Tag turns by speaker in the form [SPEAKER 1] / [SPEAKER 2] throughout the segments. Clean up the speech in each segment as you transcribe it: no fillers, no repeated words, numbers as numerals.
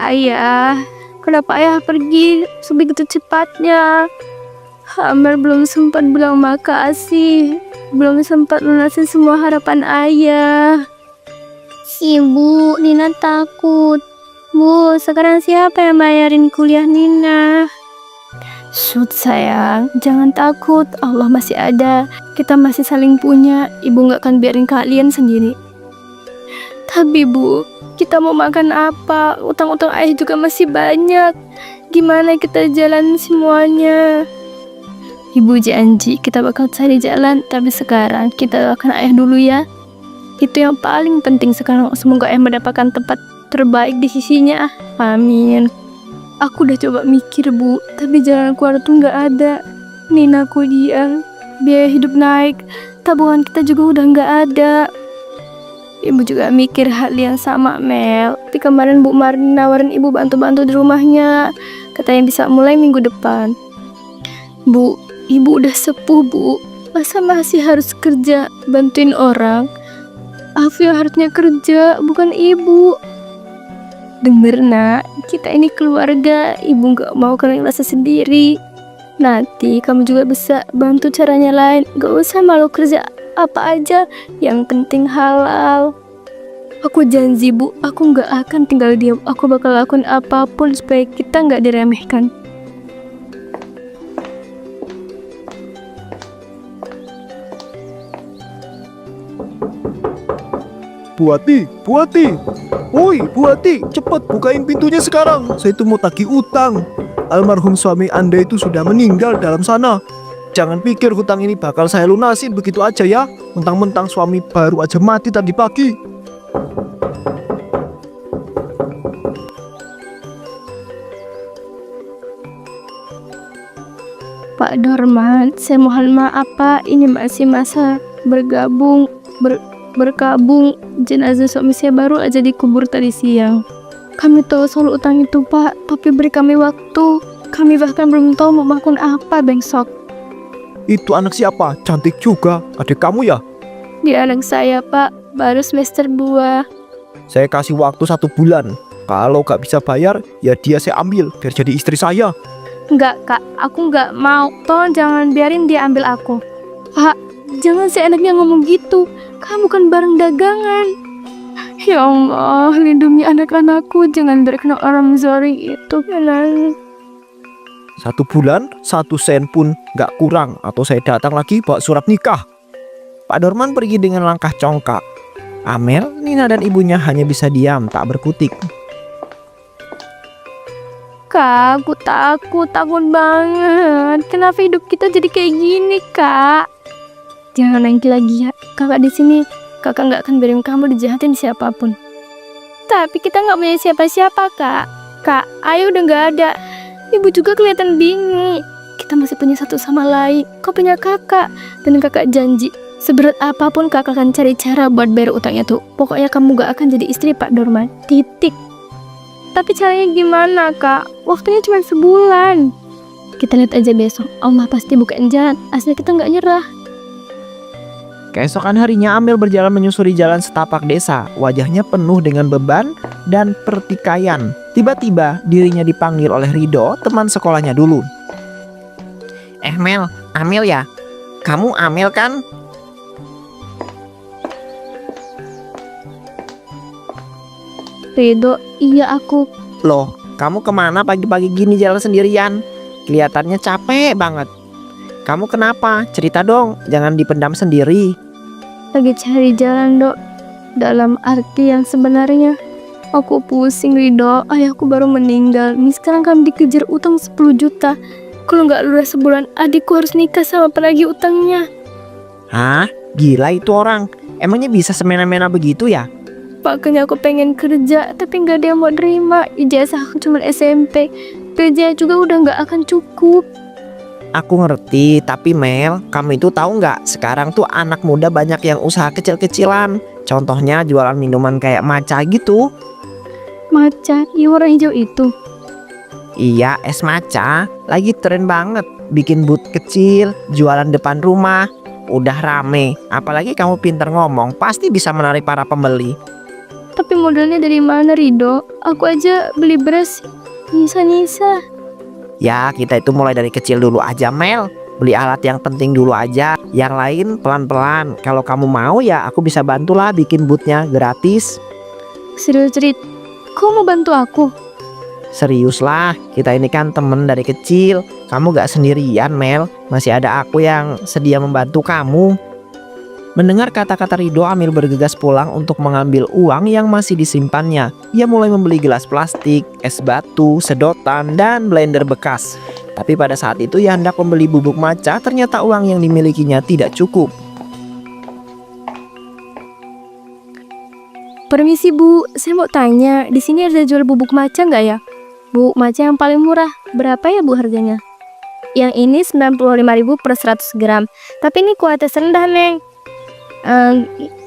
[SPEAKER 1] Ayah, kenapa ayah pergi sebegitu cepatnya? Amel belum sempat bilang makasih, belum sempat lunasin semua harapan ayah. Ibu, Nina takut. Bu, sekarang siapa yang bayarin kuliah Nina? Shoot sayang, jangan takut, Allah masih ada. Kita masih saling punya, ibu gak akan biarin kalian sendiri. Tapi bu, kita mau makan apa? Utang-utang ayah juga masih banyak. Gimana kita jalan semuanya? Ibu janji kita bakal cari jalan, tapi sekarang kita doakan ayah dulu ya. Itu yang paling penting sekarang. Semoga ayah mendapatkan tempat terbaik di sisinya. Amin. Aku udah coba mikir bu, tapi jalan keluar tuh nggak ada. Nina kuliah, biaya hidup naik, tabungan kita juga udah nggak ada. Ibu juga mikir hal yang sama Mel. Tapi kemarin Bu Marni nawarin ibu bantu-bantu di rumahnya, katanya bisa mulai minggu depan. Bu, ibu udah sepuh bu, masa masih harus kerja bantuin orang? Aku yang harusnya kerja, bukan ibu. Denger nak, kita ini keluarga, ibu gak mau kalian rasa sendiri. Nanti kamu juga bisa bantu caranya lain, gak usah malu kerja apa aja, yang penting halal. Aku janji bu, aku gak akan tinggal diam, aku bakal lakukan apapun supaya kita gak diremehkan.
[SPEAKER 2] Buati, Buati. Woi, Buati, cepat bukain pintunya sekarang. Saya itu mau tagih utang. Almarhum suami Anda itu sudah meninggal dalam sana. Jangan pikir hutang ini bakal saya lunasin begitu aja ya. Mentang-mentang suami baru aja mati tadi pagi.
[SPEAKER 1] Pak Dorman, saya mohon maaf Pak, ini masih masa berkabung. Jenazah suami saya baru aja dikubur tadi siang. Kami tahu soal utang itu Pak, tapi beri kami waktu. Kami bahkan belum tahu mau makan apa besok.
[SPEAKER 2] Itu anak siapa? Cantik juga. Adik kamu ya?
[SPEAKER 1] Dia anak saya Pak, baru semester 2.
[SPEAKER 2] Saya kasih waktu 1 bulan. Kalau gak bisa bayar, ya dia saya ambil biar jadi istri saya.
[SPEAKER 1] Enggak Kak, aku enggak mau. Tolong jangan biarin dia ambil aku. Pak, jangan seenaknya ngomong gitu. Kamu kan barang dagangan. Ya Allah, lindungi anak-anakku. Jangan biarkan orang zori itu kenan.
[SPEAKER 2] 1 bulan, 1 sen pun gak kurang. Atau saya datang lagi bawa surat nikah. Pak Dorman pergi dengan langkah congkak. Amel, Nina dan ibunya hanya bisa diam, tak berkutik.
[SPEAKER 1] Kak, aku takut banget. Kenapa hidup kita jadi kayak gini, Kak? Jangan nangis lagi ya. Kakak di sini, kakak nggak akan biarin kamu dijahatin siapapun. Tapi kita nggak punya siapa-siapa, Kak. Kak, ayah udah nggak ada. Ibu juga kelihatan bingung. Kita masih punya satu sama lain. Kau punya kakak, dan kakak janji seberat apapun kakak akan cari cara buat bayar utangnya tuh. Pokoknya kamu gak akan jadi istri Pak Dorman. Titik. Tapi caranya gimana, Kak? Waktunya cuma sebulan. Kita lihat aja besok. Allah pasti bukain jalan. Asal kita nggak nyerah.
[SPEAKER 3] Keesokan harinya Amel berjalan menyusuri jalan setapak desa. Wajahnya penuh dengan beban dan pertikaian. Tiba-tiba dirinya dipanggil oleh Rido, teman sekolahnya dulu.
[SPEAKER 4] Mel, Amel ya? Kamu Amel kan?
[SPEAKER 1] Rido, iya aku.
[SPEAKER 4] Loh, kamu kemana pagi-pagi gini jalan sendirian? Kelihatannya capek banget. Kamu kenapa? Cerita dong, jangan dipendam sendiri.
[SPEAKER 1] Lagi cari jalan, Dok. Dalam arti yang sebenarnya. Aku pusing, Rido. Ayahku baru meninggal. Nih sekarang kami dikejar utang 10 juta. Kalau nggak lunas sebulan, adikku harus nikah sama penagih utangnya.
[SPEAKER 4] Hah? Gila itu orang. Emangnya bisa semena-mena begitu ya?
[SPEAKER 1] Makanya aku pengen kerja, tapi nggak ada yang mau terima. Ijazah aku cuma SMP. Kerja juga udah nggak akan cukup.
[SPEAKER 4] Aku ngerti, tapi Mel, kamu itu tahu nggak? Sekarang tuh anak muda banyak yang usaha kecil-kecilan. Contohnya jualan minuman kayak matcha gitu.
[SPEAKER 1] Matcha, yang warna hijau itu.
[SPEAKER 4] Iya, es matcha lagi tren banget. Bikin booth kecil, jualan depan rumah. Udah rame. Apalagi kamu pinter ngomong, pasti bisa menarik para pembeli.
[SPEAKER 1] Tapi modalnya dari mana, Rido? Aku aja beli beras nyisa-nyisa.
[SPEAKER 4] Ya kita itu mulai dari kecil dulu aja Mel. Beli alat yang penting dulu aja. Yang lain pelan-pelan. Kalau kamu mau ya aku bisa bantulah bikin bootnya gratis.
[SPEAKER 1] Serius, Rid? Kau mau bantu aku?
[SPEAKER 4] Serius lah, kita ini kan temen dari kecil. Kamu gak sendirian Mel. Masih ada aku yang sedia membantu kamu. Mendengar kata-kata Rido, Amir bergegas pulang untuk mengambil uang yang masih disimpannya. Ia mulai membeli gelas plastik, es batu, sedotan, dan blender bekas. Tapi pada saat itu ia hendak membeli bubuk matcha, ternyata uang yang dimilikinya tidak cukup.
[SPEAKER 1] Permisi Bu, saya mau tanya, di sini ada jual bubuk matcha nggak ya? Bubuk matcha yang paling murah, berapa ya Bu harganya? Yang ini 95.000 per 100 gram, tapi ini kualitas rendah, Neng.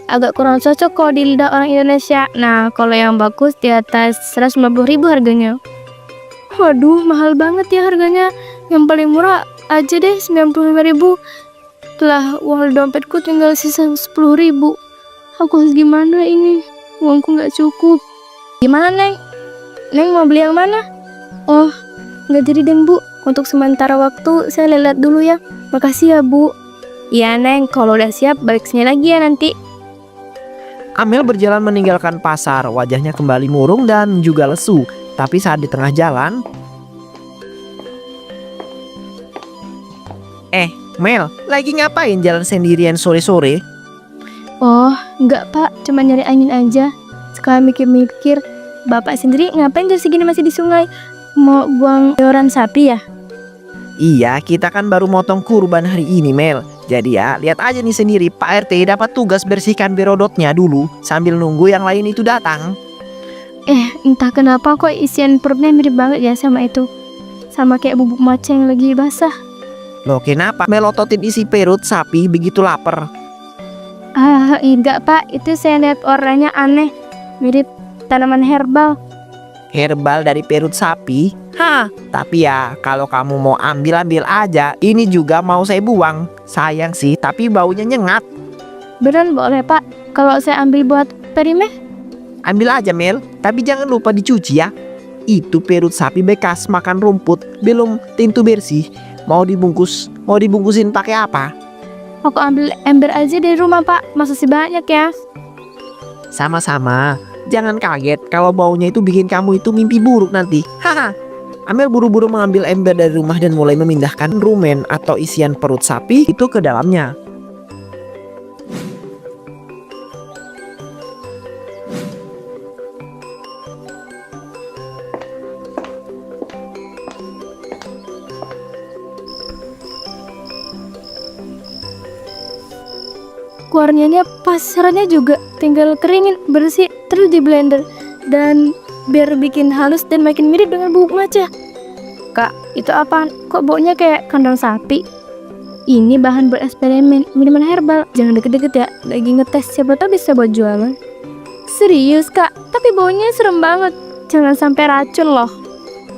[SPEAKER 1] Agak kurang cocok kalau di lidah orang Indonesia. Nah, kalau yang bagus di atas 150.000 harganya. Waduh, mahal banget ya harganya. Yang paling murah aja deh 95.000. Lah, uang di dompetku tinggal sisa 10.000. Aku harus gimana ini? Uangku nggak cukup. Gimana, Neng? Neng mau beli yang mana? Oh, nggak jadi deh, Bu. Untuk sementara waktu saya lihat dulu ya. Makasih ya, Bu. Iya, Neng. Kalau udah siap balik sini lagi ya nanti.
[SPEAKER 4] Amel berjalan meninggalkan pasar, wajahnya kembali murung dan juga lesu. Tapi saat di tengah jalan, Mel, lagi ngapain jalan sendirian sore-sore?
[SPEAKER 1] Oh, enggak Pak, cuma nyari angin aja. Sekarang mikir-mikir, Bapak sendiri ngapain jam segini masih di sungai? Mau buang kotoran sapi ya?
[SPEAKER 4] Iya, kita kan baru motong kurban hari ini Mel. Jadi ya, lihat aja nih sendiri, Pak RT dapat tugas bersihkan berodotnya dulu sambil nunggu yang lain itu datang.
[SPEAKER 1] Entah kenapa kok isian perutnya mirip banget ya sama itu. Sama kayak bubuk matcha yang lagi basah.
[SPEAKER 4] Loh kenapa melototin isi perut sapi begitu lapar?
[SPEAKER 1] Enggak Pak, itu saya lihat warnanya aneh. Mirip tanaman herbal.
[SPEAKER 4] Herbal dari perut sapi? Hah, tapi ya kalau kamu mau ambil aja. Ini juga mau saya buang. Sayang sih, tapi baunya nyengat.
[SPEAKER 1] Beneran boleh Pak, kalau saya ambil buat perimeh?
[SPEAKER 4] Ambil aja Mel, tapi jangan lupa dicuci ya. Itu perut sapi bekas makan rumput, belum tentu bersih. Mau dibungkusin pakai apa?
[SPEAKER 1] Aku ambil ember aja dari rumah Pak, masih banyak ya.
[SPEAKER 4] Sama-sama. Jangan kaget kalau baunya itu bikin kamu itu mimpi buruk nanti. Haha. Amel buru-buru mengambil ember dari rumah dan mulai memindahkan rumen atau isian perut sapi itu ke dalamnya.
[SPEAKER 1] Warnanya pasarannya juga tinggal keringin, bersih, terus di blender. Dan biar bikin halus dan makin mirip dengan bubuk matcha. Kak, itu apa? Kok baunya kayak kandang sapi? Ini bahan buat eksperimen, minuman herbal. Jangan deket-deket ya, lagi ngetes, siapa tahu bisa buat jualan. Serius Kak, tapi baunya serem banget. Jangan sampai racun loh.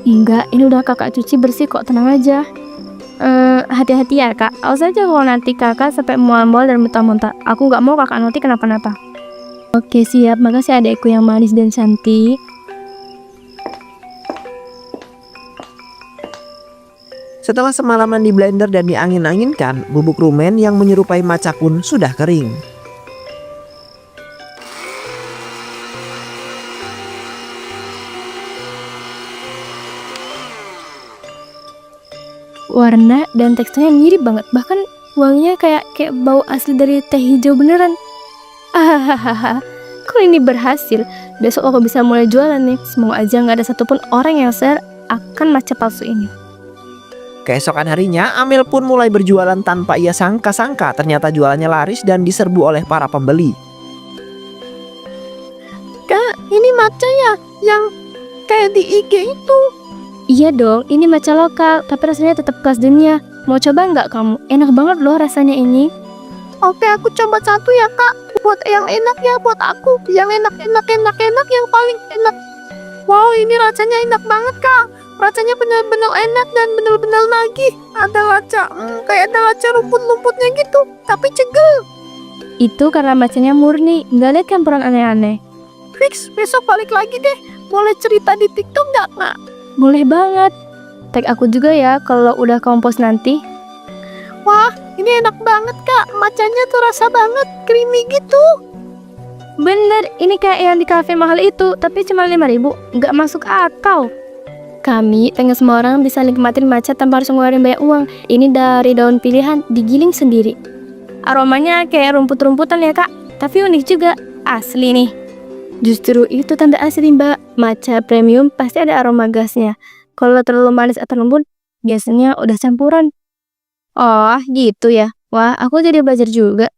[SPEAKER 1] Enggak, ini udah kakak cuci bersih kok, tenang aja. Hati-hati ya Kak. Awas aja kalau nanti kakak sampai mual-mual dan muntah-muntah. Aku nggak mau kakak nanti kenapa-napa. Oke siap, makasih adekku yang manis dan cantik.
[SPEAKER 4] Setelah semalaman di blender dan diangin-anginkan, bubuk rumen yang menyerupai matcha pun sudah kering.
[SPEAKER 1] Warna dan teksturnya mirip banget. Bahkan wanginya kayak bau asli dari teh hijau beneran. Kalau ini berhasil, besok aku bisa mulai jualan nih. Semoga aja nggak ada satupun orang yang share akan matcha palsu ini.
[SPEAKER 4] Keesokan harinya, Amel pun mulai berjualan tanpa ia sangka-sangka. Ternyata jualannya laris dan diserbu oleh para pembeli.
[SPEAKER 1] Kak, ini matcha ya? Yang kayak di IG itu? Iya dong, ini matcha lokal, tapi rasanya tetap kelas dunia. Mau coba nggak kamu? Enak banget loh rasanya ini. Oke, aku coba satu ya Kak. Buat yang enak ya, buat aku. Yang enak, yang paling enak. Wow, ini rasanya enak banget Kak. Rasanya benar-benar enak dan benar-benar nagih. Ada matcha, kayak ada matcha rumput-rumputnya gitu, tapi cegel. Itu karena matchanya murni, nggak lihat campuran aneh-aneh.
[SPEAKER 3] fix besok balik lagi deh. Boleh cerita di TikTok nggak, Kak?
[SPEAKER 1] Boleh banget. Tag aku juga ya kalau udah kamu post nanti.
[SPEAKER 3] Wah, ini enak banget, Kak. Macanya tuh rasa banget creamy gitu.
[SPEAKER 1] Bener, ini kayak yang di kafe mahal itu, tapi cuma 5.000, nggak masuk akal. Kami pengen semua orang bisa nikmatin matcha tanpa harus ngeluarin banyak uang. Ini dari daun pilihan, digiling sendiri. Aromanya kayak rumput-rumputan ya kak, tapi unik juga, asli nih. Justru itu tanda asli mbak, matcha premium pasti ada aroma gasnya. Kalau terlalu manis atau lembut, biasanya udah campuran. Oh gitu ya, wah aku jadi belajar juga.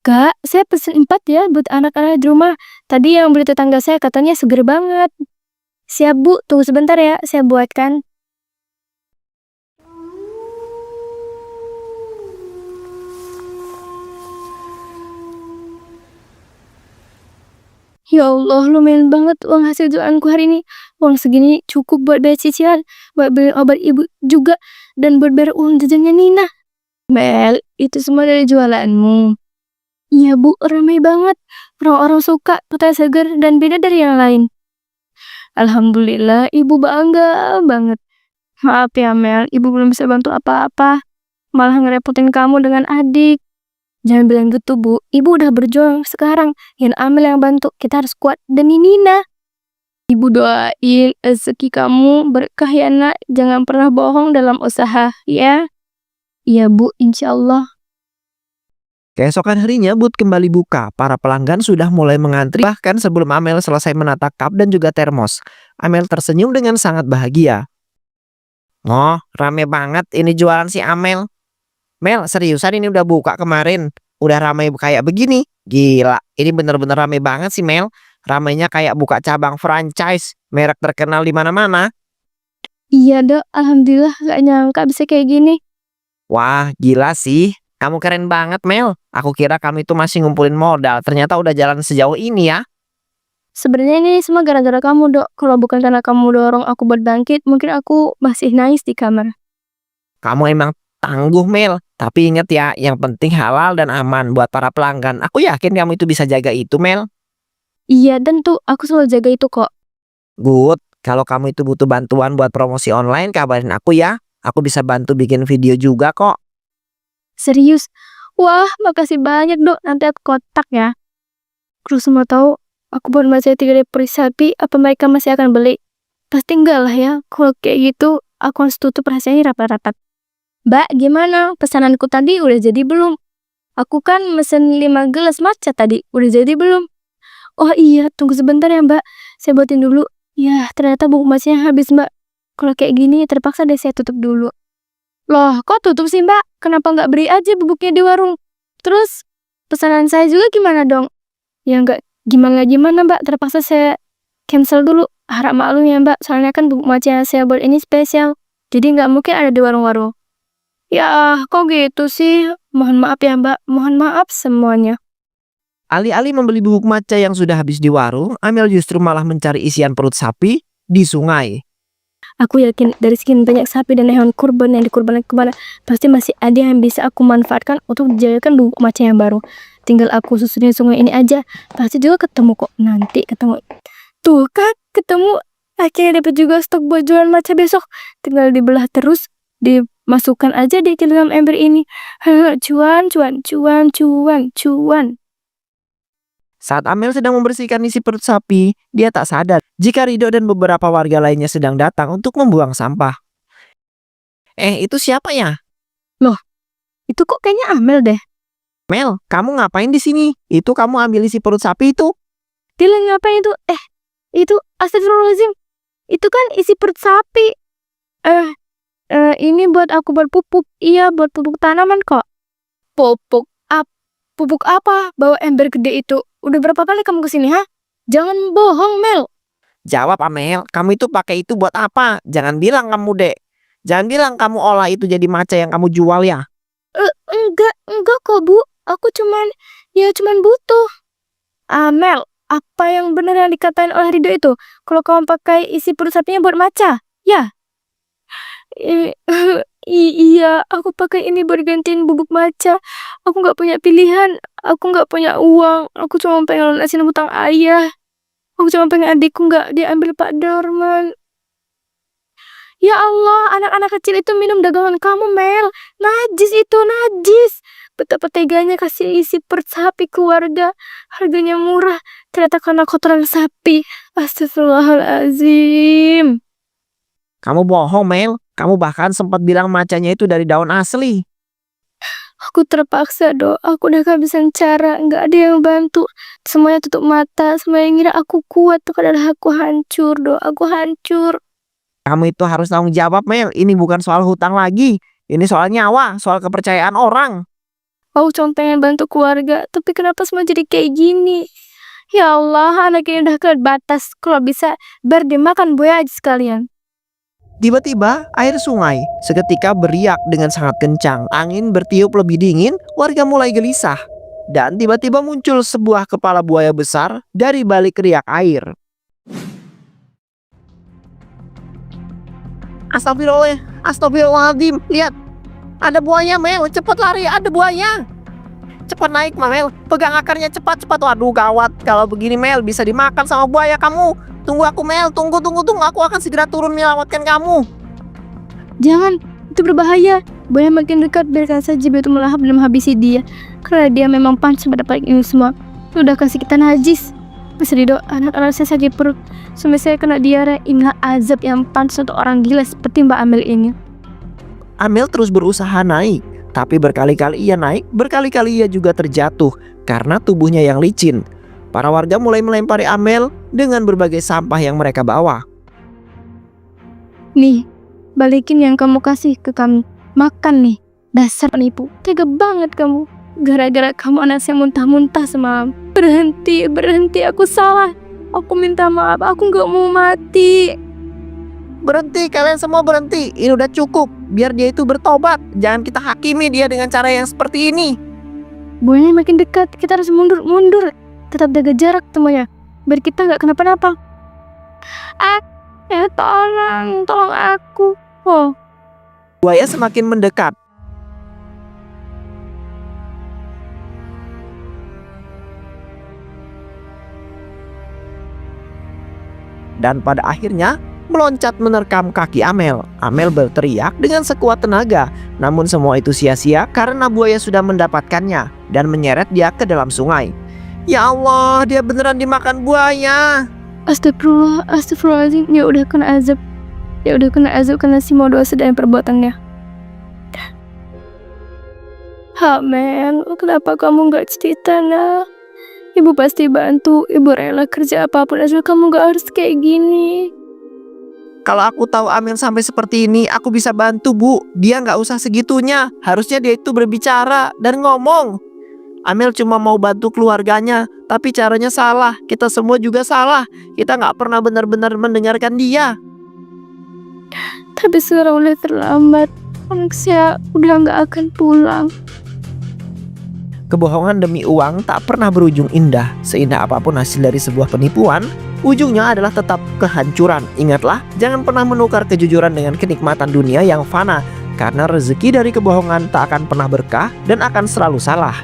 [SPEAKER 1] Kak, saya pesen 4 ya buat anak-anak di rumah. Tadi yang beli tetangga saya katanya seger banget. Siap bu, tunggu sebentar ya, saya buatkan. Ya Allah, lumayan banget uang hasil jualanku hari ini. Uang segini cukup buat bayar cicilan, buat beli obat ibu juga, dan buat bayar uang jajannya Nina. Mel, itu semua dari jualanmu. Iya bu, ramai banget. Orang-orang suka, katanya segar dan beda dari yang lain. Alhamdulillah, ibu bangga banget. Maaf ya Mel, ibu belum bisa bantu apa-apa. Malah ngerepotin kamu dengan adik. Jangan bilang gitu bu, ibu udah berjuang sekarang. Yang Amel yang bantu, kita harus kuat demi Nina. Ibu doain rezeki kamu berkah ya nak. Jangan pernah bohong dalam usaha, ya. Iya bu, insya Allah.
[SPEAKER 3] Keesokan harinya booth kembali buka. Para pelanggan sudah mulai mengantri bahkan sebelum Amel selesai menata cup dan juga termos. Amel tersenyum dengan sangat bahagia. Oh, rame banget ini jualan si Amel. Mel, seriusan ini udah buka kemarin? Udah ramai kayak begini? Gila, ini bener-bener rame banget sih Mel. Ramainya kayak buka cabang franchise, merek terkenal di mana-mana.
[SPEAKER 1] Iya dok, alhamdulillah gak nyangka bisa kayak gini.
[SPEAKER 3] Wah, gila sih. Kamu keren banget Mel. Aku kira kamu itu masih ngumpulin modal. Ternyata udah jalan sejauh ini ya.
[SPEAKER 1] Sebenarnya ini semua gara-gara kamu dok. Kalau bukan karena kamu dorong aku buat bangkit, mungkin aku masih nangis di kamar.
[SPEAKER 3] Kamu emang tangguh Mel. Tapi ingat ya, yang penting halal dan aman buat para pelanggan. Aku yakin kamu itu bisa jaga itu Mel.
[SPEAKER 1] Iya tentu, aku selalu jaga itu kok.
[SPEAKER 3] Good. Kalau kamu itu butuh bantuan buat promosi online, kabarin aku ya. Aku bisa bantu bikin video juga kok.
[SPEAKER 1] Serius? Wah, makasih banyak dok. Nanti aku kontak ya. Terus semua tahu, aku buat baca 3D peri sapi, apa mereka masih akan beli? Pasti enggak lah ya. Kalau kayak gitu, aku harus tutup rahasianya rapat-rapat. Mbak, gimana? Pesananku tadi udah jadi belum? Aku kan mesen 5 gelas matcha tadi. Udah jadi belum? Oh iya, tunggu sebentar ya mbak. Saya buatin dulu. Ya, ternyata bubuk matchanya habis mbak. Kalau kayak gini, terpaksa deh saya tutup dulu. Loh, kok tutup sih mbak? Kenapa nggak beli aja bubuknya di warung? Terus, pesanan saya juga gimana dong? Ya nggak gimana-gimana mbak. Terpaksa saya cancel dulu. Harap maklum ya mbak. Soalnya kan bubuk matcha yang saya buat ini spesial. Jadi nggak mungkin ada di warung-warung. Ya, kok gitu sih? Mohon maaf ya mbak. Mohon maaf semuanya.
[SPEAKER 3] Alih-alih membeli bubuk matcha yang sudah habis di warung, Amel justru malah mencari isian perut sapi di sungai.
[SPEAKER 1] Aku yakin dari sekian banyak sapi dan hewan kurban yang dikurbankan kemana, pasti masih ada yang bisa aku manfaatkan untuk dijadikan bubuk matcha yang baru. Tinggal aku susurin sungai ini aja, pasti juga ketemu kok. Nanti ketemu. Tuh kan, ketemu. Akhirnya dapat juga stok buat jualan matcha besok. Tinggal dibelah terus, dimasukkan aja di dalam ember ini. Cuan, cuan, cuan, cuan, cuan.
[SPEAKER 3] Saat Amel sedang membersihkan isi perut sapi, dia tak sadar jika Rido dan beberapa warga lainnya sedang datang untuk membuang sampah. Itu siapa ya?
[SPEAKER 1] Itu kok kayaknya Amel deh.
[SPEAKER 3] Mel, kamu ngapain di sini? Itu kamu ambil isi perut sapi itu?
[SPEAKER 1] Dia lagi ngapain itu? Itu astagfirullahaladzim. Itu kan isi perut sapi. Ini buat aku buat pupuk. Iya, buat pupuk tanaman kok. Pupuk pupuk apa? Bawa ember gede itu. Udah berapa kali kamu kesini, ha? Jangan bohong, Mel.
[SPEAKER 3] Jawab Amel, kamu itu pakai itu buat apa? Jangan bilang kamu dek. Jangan bilang kamu olah itu jadi matcha yang kamu jual ya.
[SPEAKER 1] Enggak kok, Bu. Aku cuman butuh. Mel, apa yang benar yang dikatain oleh Rido itu? Kalau kamu pakai isi perut sapinya buat matcha, ya? Iya, aku pakai ini buat gantiin bubuk matcha. Aku nggak punya pilihan. Aku nggak punya uang. Aku cuma pengen lunasin hutang ayah. Aku cuma pengen adikku nggak diambil Pak Darman. Ya Allah, anak-anak kecil itu minum dagangan kamu, Mel. Najis itu, najis. Betapa teganya kasih isi perut sapi keluarga. Harganya murah, ternyata karena kotoran sapi. Astagfirullahaladzim.
[SPEAKER 4] Kamu bohong, Mel. Kamu bahkan sempat bilang macanya itu dari daun asli.
[SPEAKER 1] Aku terpaksa, Dok. Aku udah kehabisan cara, nggak ada yang bantu. Semuanya tutup mata, semuanya ngira aku kuat. Padahal aku hancur, Dok. Aku hancur.
[SPEAKER 4] Kamu itu harus tanggung jawab, Mel. Ini bukan soal hutang lagi. Ini soal nyawa, soal kepercayaan orang.
[SPEAKER 1] Aku cuma pengen bantu keluarga, tapi kenapa semua jadi kayak gini? Ya Allah, anak ini udah ke batas. Kalau bisa, biar dimakan buaya aja sekalian.
[SPEAKER 3] Tiba-tiba air sungai seketika beriak dengan sangat kencang. Angin bertiup lebih dingin, warga mulai gelisah. Dan tiba-tiba muncul sebuah kepala buaya besar dari balik riak air.
[SPEAKER 4] Astagfirullahaladzim. Lihat, ada buaya, Mel. Cepat lari, ada buaya. Cepat naik, Mel. Pegang akarnya cepat-cepat. Waduh, gawat. Kalau begini, Mel, bisa dimakan sama buaya kamu. Tunggu aku, Mel. Tunggu. Aku akan segera turun menyelamatkan kamu.
[SPEAKER 1] Jangan, itu berbahaya. Buaya makin dekat, biarkan saja biar itu melahap dan menghabisi dia. Karena dia memang pantas pada paling ini semua. Itu udah kasih kita najis. Bisa Ridho, anak-anak saya sakit perut. Suami saya kena diare. Inilah azab yang pantas untuk orang gila seperti Mbak Amel ini.
[SPEAKER 3] Amel terus berusaha naik, tapi berkali-kali ia naik, berkali-kali ia juga terjatuh karena tubuhnya yang licin. Para warga mulai melempari Amel dengan berbagai sampah yang mereka bawa.
[SPEAKER 1] Nih, balikin yang kamu kasih ke kami. Makan nih, dasar penipu. Tega banget kamu. Gara-gara kamu anak saya muntah-muntah semalam. Berhenti, aku salah. Aku minta maaf, aku gak mau mati.
[SPEAKER 4] Berhenti, kalian semua berhenti. Ini udah cukup. Biar dia itu bertobat. Jangan kita hakimi dia dengan cara yang seperti ini.
[SPEAKER 1] Buayanya makin dekat, kita harus mundur. Tetap jaga jarak semuanya, biar kita gak kenapa-napa. Ya tolong aku. Oh.
[SPEAKER 3] Buaya semakin mendekat. Dan pada akhirnya meloncat menerkam kaki Amel. Amel berteriak dengan sekuat tenaga. Namun semua itu sia-sia karena buaya sudah mendapatkannya dan menyeret dia ke dalam sungai. Ya Allah, dia beneran dimakan buaya.
[SPEAKER 1] Astagfirullahaladzim. Dia udah kena azab karena semua dosa dan perbuatannya. Amel, kenapa kamu gak cerita, nak? Ibu pasti bantu. Ibu rela kerja apapun asal kamu gak harus kayak gini.
[SPEAKER 3] Kalau aku tahu Amel sampai seperti ini, aku bisa bantu, Bu. Dia nggak usah segitunya. Harusnya dia itu berbicara dan ngomong. Amel cuma mau bantu keluarganya, tapi caranya salah. Kita semua juga salah. Kita nggak pernah benar-benar mendengarkan dia.
[SPEAKER 1] Tapi sekarang udah terlambat. Anak saya udah gak akan pulang.
[SPEAKER 3] Kebohongan demi uang tak pernah berujung indah. Seindah apapun hasil dari sebuah penipuan, ujungnya adalah tetap kehancuran. Ingatlah, jangan pernah menukar kejujuran dengan kenikmatan dunia yang fana. Karena rezeki dari kebohongan tak akan pernah berkah dan akan selalu salah.